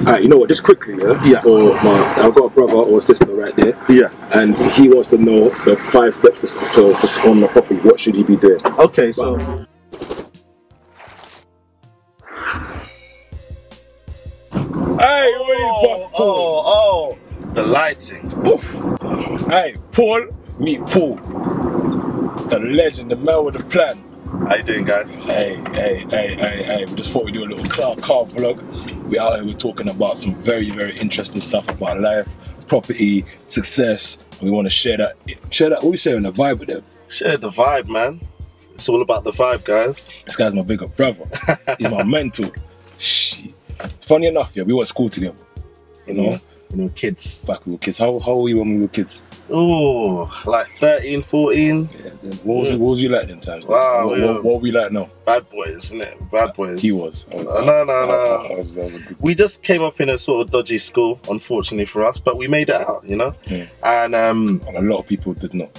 Alright, you know what? Just quickly, Yeah. For I've got a brother or a sister right there. Yeah. And he wants to know the 5 steps to just own the property. What should he be doing? Okay, so. Hey, Oh, the lighting. Hey, Paul, meet Paul. The legend, the man with the plan. How you doing, guys? Hey. We just thought we'd do a little car vlog. We're out here, we're talking about some very, very interesting stuff about life, property, success. We want to share that. We're sharing the vibe with them. Share the vibe, man. It's all about the vibe, guys. This guy's my bigger brother. He's my mentor. Shit. Funny enough, yeah, we went to school together. You know? You know, kids. Back when we were kids. How old were you when we were kids? Oh, like 13, 14. Yeah, what was you like then times? Wow. What were we like now? Bad boys, isn't it? Bad boys. He was. No. That was a good... We just came up in a sort of dodgy school, unfortunately for us, but we made it out, you know? Yeah. And a lot of people did not.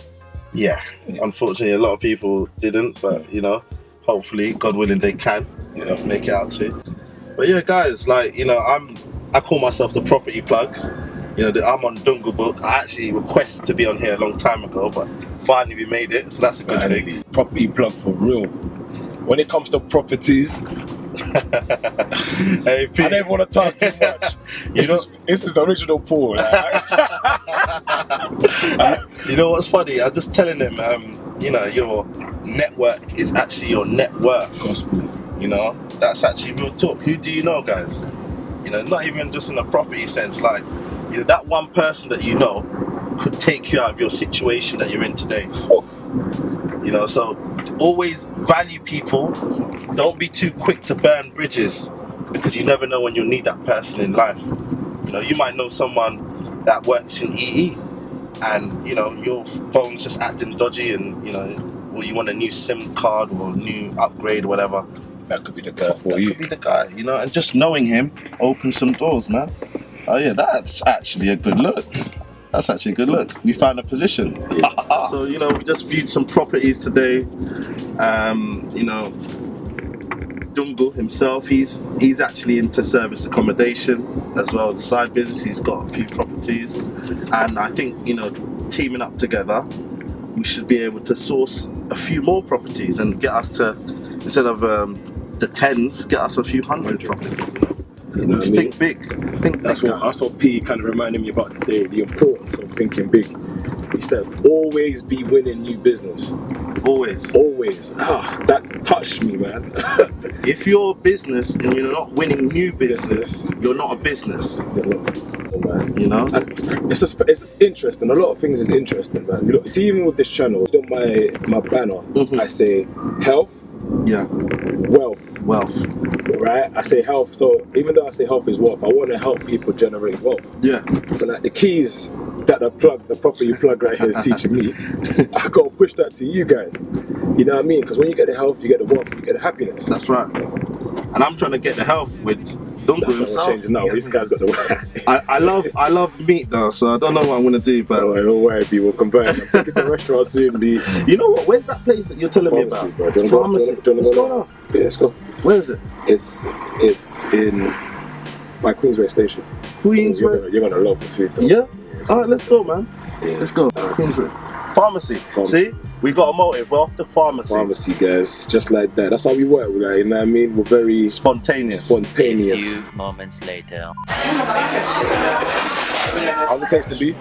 Yeah, unfortunately a lot of people didn't, but you know, hopefully, God willing, they can make it out too. But yeah, guys, like, you know, I call myself the property plug. You know, I'm on Dungle Book. I actually requested to be on here a long time ago, but finally we made it, so that's a good thing. Property plug for real. When it comes to properties, hey, Pete. I don't want to talk too much. This is the original Paul. You know what's funny? I was just telling him, you know, your network is actually your net worth. Gospel. You know, that's actually real talk. Who do you know, guys? You know, not even just in a property sense, like, you know, that one person that you know could take you out of your situation that you're in today. You know, so always value people. Don't be too quick to burn bridges, because you never know when you'll need that person in life. You know, you might know someone that works in EE and, you know, your phone's just acting dodgy and, you know, or you want a new SIM card or a new upgrade or whatever. That could be the guy for you. That could be the guy, you know, and just knowing him opens some doors, man. Oh yeah, that's actually a good look. That's actually a good look. We found a position. Yeah. So, you know, we just viewed some properties today. You know, Dungle himself, he's actually into service accommodation as well as a side business. He's got a few properties, and I think, you know, teaming up together, we should be able to source a few more properties and get us to, instead of the 10s, get us a few hundred properties. You know what I mean? Think big. Think that's big. That's what Pete kind of reminded me about today, the importance of thinking big. He said, always be winning new business. Always. Always. That touched me, man. If you're a business and you're not winning new business, you're not a business. Man. You know? It's interesting. A lot of things is interesting, man. You see, even with this channel, on my banner, I say health, wealth, right? I say health, so even though I say health is wealth, I want to help people generate wealth. Yeah. So like the keys that the property plug right here is teaching me, I gotta push that to you guys. You know what I mean? Because when you get the health, you get the wealth, you get the happiness. That's right. And I'm trying to get the health with Dungle himself. Changing now. This guy's got the I love meat though, so I don't know what I'm gonna do, but don't worry, B, we'll combine. I'm taking to the restaurant soon, B. You know what? Where's that place that you're telling me about? Bro. Pharmacy. Let's go now. Yeah, let's go. Where is it? It's in by Queensway Station. Queensway. You're gonna love the food though. Yeah. Alright, let's go, man. Yeah. Let's go. Queensway. Pharmacy. See? We got a motive. We're off to pharmacy. Pharmacy, guys. Just like that. That's how we work. Like, you know what I mean? We're very spontaneous. A few moments later. How's it taste to be?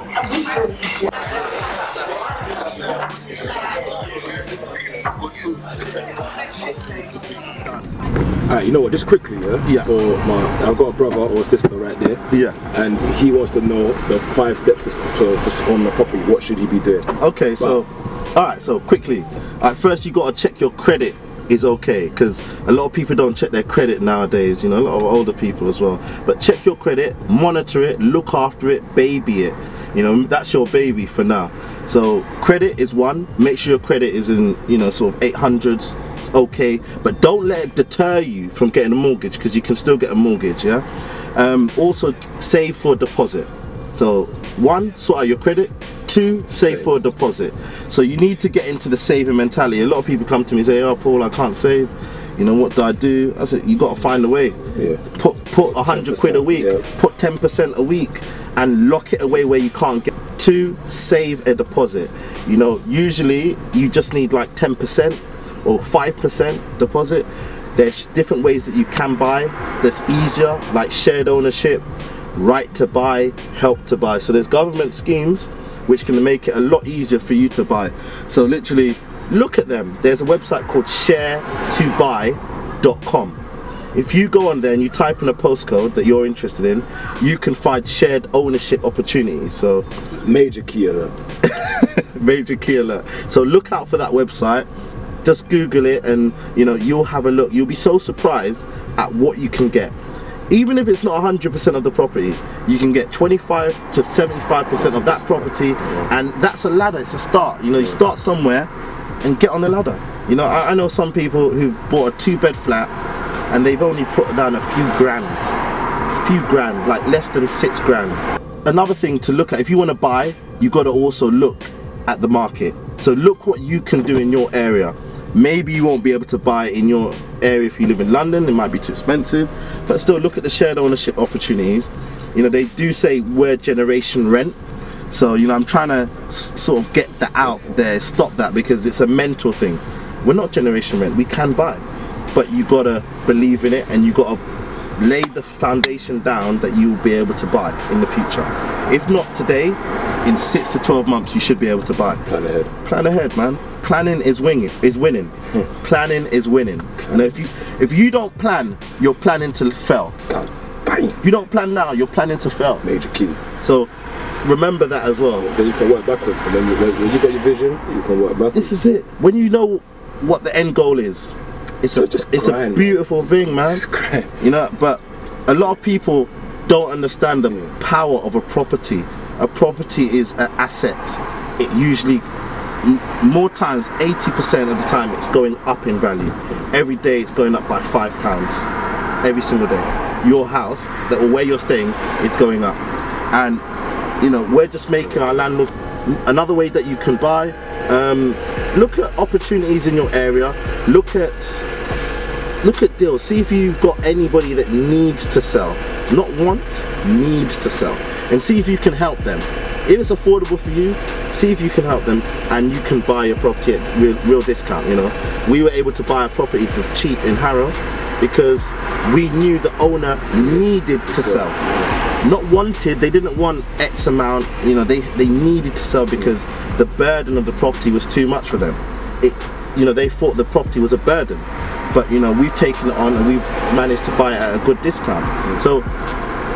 Alright, you know what? Just quickly, for I've got a brother or a sister right there. Yeah. And he wants to know the 5 steps to just own the property. What should he be doing? Okay, so alright, so quickly. First you gotta check your credit is okay, because a lot of people don't check their credit nowadays, you know, a lot of older people as well. But check your credit, monitor it, look after it, baby it. You know, that's your baby for now. So credit is one. Make sure your credit is in, you know, sort of 800s. Okay, but don't let it deter you from getting a mortgage, because you can still get a mortgage. Yeah. Also save for a deposit. So 1, sort out your credit. 2, save for a deposit. So you need to get into the saving mentality. A lot of people come to me and say, oh Paul, I can't save, you know, what do I do? I said, you got to find a way. Yeah. put 100 quid a week, put 10% a week, and lock it away where you can't get. 2, save a deposit. You know, usually you just need like 10% or 5% deposit. There's different ways that you can buy that's easier, like shared ownership, right to buy, help to buy. So there's government schemes which can make it a lot easier for you to buy. So literally look at them. There's a website called sharetobuy.com. If you go on there and you type in a postcode that you're interested in, you can find shared ownership opportunities. So major key alert. Major key alert. So look out for that website. Just Google it and you know, you'll have a look. You'll be so surprised at what you can get. Even if it's not 100% of the property, you can get 25 to 75% of that property, and that's a ladder. It's a start. You know, you start somewhere and get on the ladder. You know, I know some people who've bought a 2-bed flat and they've only put down a few grand, like less than 6 grand. Another thing to look at, if you want to buy, you've got to also look at the market. So look what you can do in your area. Maybe you won't be able to buy in your area if you live in London, it might be too expensive, but still look at the shared ownership opportunities. You know, they do say we're generation rent. So, you know, I'm trying to sort of get that out there, stop that, because it's a mental thing. We're not generation rent, we can buy. But you gotta believe in it, and you gotta lay the foundation down that you'll be able to buy in the future. If not today, in 6 to 12 months you should be able to buy. Plan ahead. Plan ahead, man. Planning is winning. Planning is winning. You know, if you don't plan, you're planning to fail. If you don't plan now, you're planning to fail. Major key. So remember that as well. Then you can work backwards. When you got your vision, you can work backwards. This is it. When you know what the end goal is, it's a beautiful thing, man. You know, but a lot of people don't understand the power of a property. A property is an asset. It usually, more times, 80% of the time, it's going up in value. Every day it's going up by £5 every single day. Your house, or where you're staying, is going up. And you know, we're just making our landlords. Another way that you can buy, look at opportunities in your area. Look at deals. See if you've got anybody that needs to sell, not needs to sell, and see if you can help them. If it's affordable for you, see if you can help them, and you can buy a property at real discount. You know, we were able to buy a property for cheap in Harrow because we knew the owner needed to sell. Not wanted, they didn't want X amount, you know, they needed to sell because the burden of the property was too much for them. You know, they thought the property was a burden, but you know, we've taken it on and we've managed to buy it at a good discount. So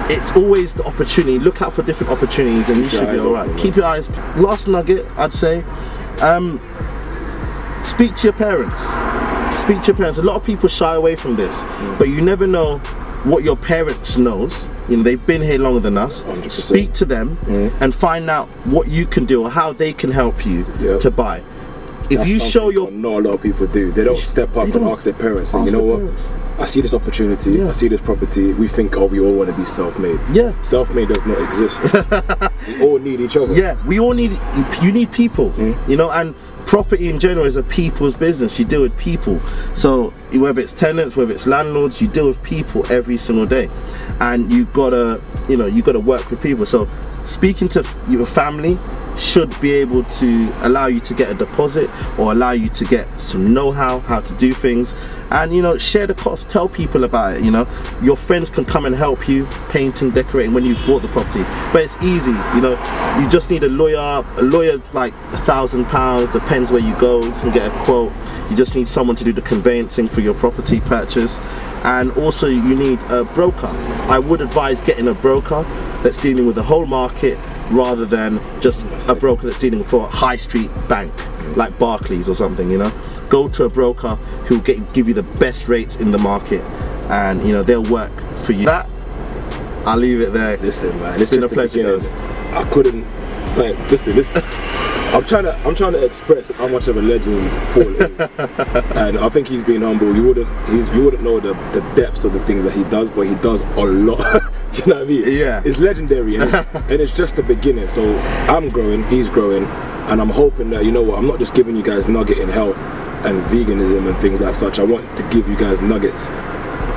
it's always the opportunity. Look out for different opportunities and you should be alright. Keep your eyes. Last nugget, I'd say, speak to your parents. Speak to your parents. A lot of people shy away from this, but you never know what your parents knows. You know, they've been here longer than us. 100%. Speak to them and find out what you can do or how they can help you to buy. If you show your... Not a lot of people do. They don't step up and ask their parents, and you know what? I see this opportunity, I see this property, we think, oh, we all want to be self-made. Yeah. Self-made does not exist. We all need each other. Yeah, we all need, you need people, you know, and property in general is a people's business. You deal with people. So whether it's tenants, whether it's landlords, you deal with people every single day. And you gotta, you know, you gotta work with people. So speaking to your family should be able to allow you to get a deposit or allow you to get some know-how, how to do things, and you know, share the cost, tell people about it. You know, your friends can come and help you painting, decorating when you've bought the property, but it's easy. You know, you just need a lawyer. A lawyer's like £1,000, depends where you go, you can get a quote. You just need someone to do the conveyancing for your property purchase, and also you need a broker. I would advise getting a broker that's dealing with the whole market rather than just a broker that's dealing for a high street bank like Barclays or something. You know, go to a broker who'll give you the best rates in the market, and you know, they'll work for you. That, I'll leave it there. Listen, man, it's been a pleasure, guys. I couldn't thank. Listen. I'm trying to express how much of a legend Paul is, and I think he's been humble. You wouldn't know the depths of the things that he does, but he does a lot. Do you know what I mean? Yeah. It's legendary, and it's just the beginning. So I'm growing, he's growing, and I'm hoping that, you know what, I'm not just giving you guys nugget in health and veganism and things like such. I want to give you guys nuggets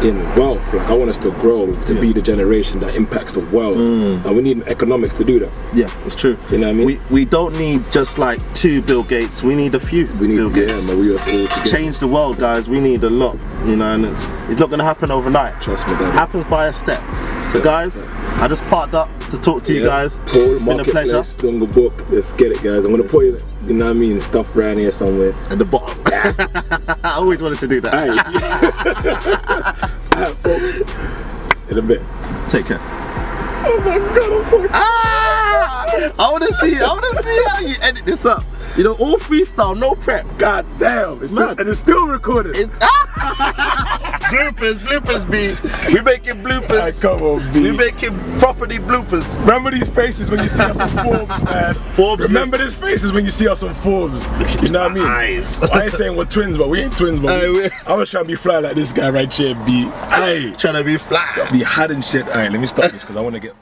in wealth. Like I want us to grow to be the generation that impacts the world, and we need economics to do that. Yeah, it's true. You know what I mean? We don't need just like 2 Bill Gates. We need a few. We need Bill Gates. man, we are all together. Change the world, guys. We need a lot. You know, and it's not gonna happen overnight. Trust me, Daddy. Happens by a step. So guys, I just parked up to talk to you guys. Paul, it's been a pleasure. Jungle Book, let's get it, guys. I'm gonna put his, you know what I mean, stuff around here somewhere at the bottom. I always wanted to do that. Alright, folks, in a bit. Take care. Oh my God, I'm so excited. I wanna see how you edit this up. You know, all freestyle, no prep. God damn, it's still recorded. Bloopers, B. We making bloopers. Right, come on, B. We making property bloopers. Remember these faces when you see us on Forbes, man. Forbes. Remember these faces when you see us on Forbes. You know what I mean? Eyes. I ain't saying we're twins, but we ain't twins, but I was trying to be fly like this guy right here, B. Hey, trying to be fly. be hiding shit. Alright, let me stop this because I want to get.